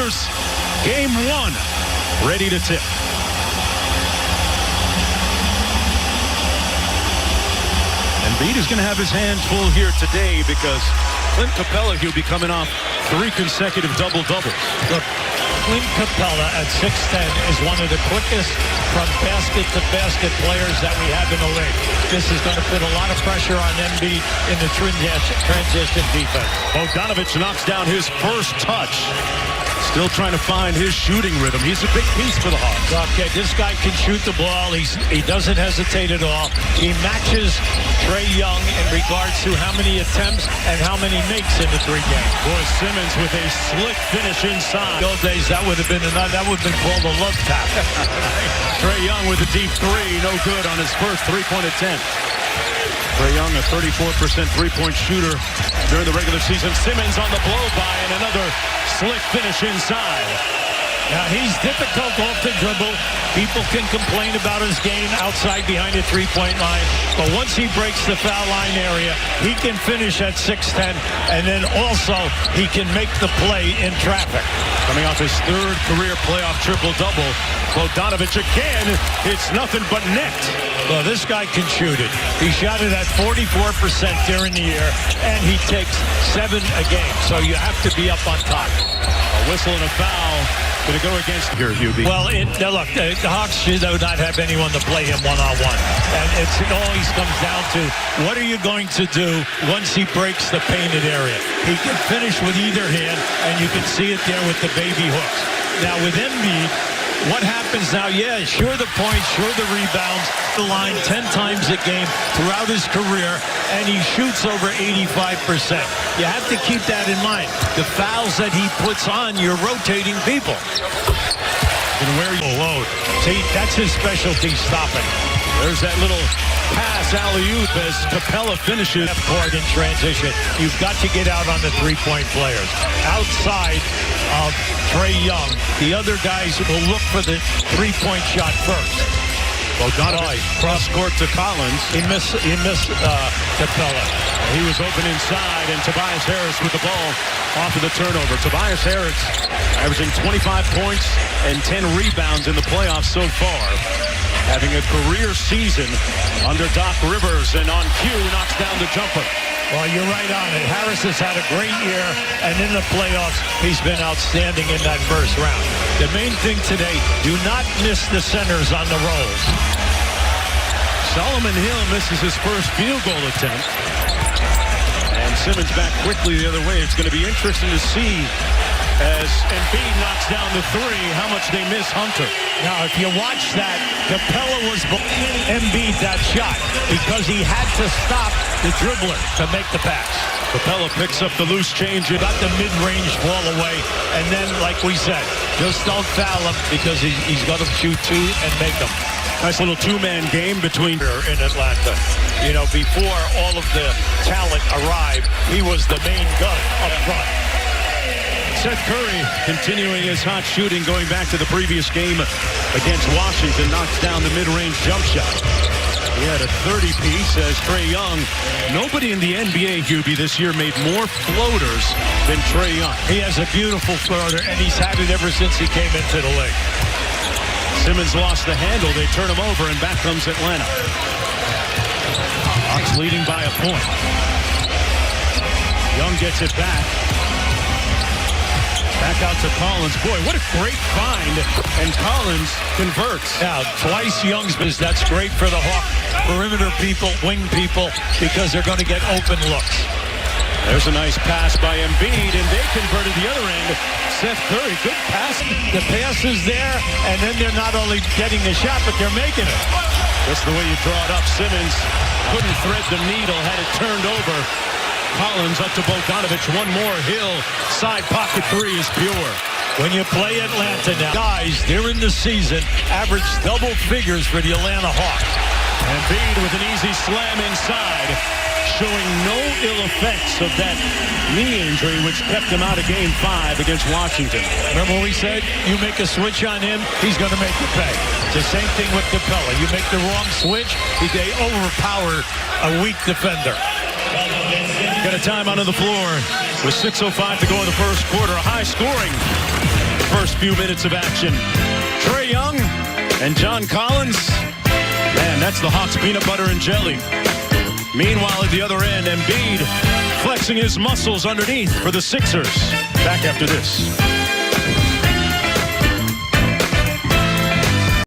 Game 1, ready to tip. Embiid is going to have his hands full here today because Clint Capella, he'll be coming off 3 consecutive double-doubles. Look, Clint Capella at 6'10" is one of the quickest from basket-to-basket players that we have in the league. This is going to put a lot of pressure on Embiid in the transition defense. Bogdanovich knocks down his first touch. Still trying to find his shooting rhythm. He's a big piece for the Hawks. Okay, this guy can shoot the ball. He doesn't hesitate at all. He matches Trae Young in regards to how many attempts and how many makes in the 3 games. Boy, Simmons with a slick finish inside. In the old days, that would have been called a love tap. Trae Young with a deep 3, no good on his first 3-point attempt. Trae Young, a 34% three-point shooter during the regular season. Simmons on the blow-by and another slick finish inside. Now, he's difficult off the dribble. People can complain about his game outside behind the 3-point line. But once he breaks the foul line area, he can finish at 6'10", and then also he can make the play in traffic. Coming off his 3rd career playoff triple-double, Bogdanovich again, it's nothing but net. Well, this guy can shoot it. He shot it at 44% during the year, and he takes 7 a game. So you have to be up on top. A whistle and a foul. Going to go against here, Hubie. Well, look, the Hawks do not have anyone to play him one-on-one. And it always comes down to what are you going to do once he breaks the painted area. He can finish with either hand, and you can see it there with the baby hooks. Now, with Embiid, what happens now? Yeah, sure the points, sure the rebounds, the line 10 times a game throughout his career, and he shoots over 85%. You have to keep that in mind. The fouls that he puts on, you're rotating people. And where you load. See, that's his specialty, stopping. There's that little pass alley-oop as Capella finishes. Court in transition. You've got to get out on the 3-point players. Outside of Trae Young, the other guys will look for the 3-point shot first. Bogdanovich cross court to Collins. He missed Capella. He was open inside, and Tobias Harris with the ball off of the turnover. Tobias Harris averaging 25 points and 10 rebounds in the playoffs so far. Having a career season under Doc Rivers, and on cue knocks down the jumper. Well, you're right on it. Harris has had a great year, and in the playoffs, he's been outstanding in that first round. The main thing today, do not miss the centers on the rolls. Solomon Hill misses his first field goal attempt. And Simmons back quickly the other way. It's going to be interesting to see as Embiid knocks down the 3, how much they miss Hunter. Now, if you watch that, Capella was Embiid that shot because he had to stop the dribbler to make the pass. Capella picks up the loose change. Got the mid-range ball away, and then, like we said, just don't foul him because he's going to shoot 2 and make them. Nice little 2-man game between in Atlanta. You know, before all of the talent arrived, he was the main gun up front. Seth Curry continuing his hot shooting, going back to the previous game against Washington, knocks down the mid-range jump shot. He had a 30-piece as Trae Young. Nobody in the NBA, Hubie, this year made more floaters than Trae Young. He has a beautiful floater, and he's had it ever since he came into the league. Simmons lost the handle. They turn him over, and back comes Atlanta. Hawks leading by a point. Young gets it back. Back out to Collins. Boy, what a great find. And Collins converts. Now, twice Young's, that's great for the Hawk perimeter people, wing people, because they're going to get open looks. There's a nice pass by Embiid, and they converted the other end. Seth Curry, good pass. The pass is there, and then they're not only getting the shot, but they're making it. Just the way you draw it up. Simmons couldn't thread the needle, had it turned over. Collins up to Bogdanovich. One more. Hill. Side pocket 3 is pure. When you play Atlanta now, guys, during the season, average double figures for the Atlanta Hawks. Embiid with an easy slam inside, showing no ill effects of that knee injury, which kept him out of Game 5 against Washington. Remember we said, you make a switch on him, he's going to make you pay. It's the same thing with Capella. You make the wrong switch, they overpower a weak defender. Got a timeout on the floor with 6:05 to go in the first quarter. A high-scoring first few minutes of action. Trae Young and John Collins. Man, that's the Hawks peanut butter and jelly. Meanwhile, at the other end, Embiid flexing his muscles underneath for the Sixers. Back after this.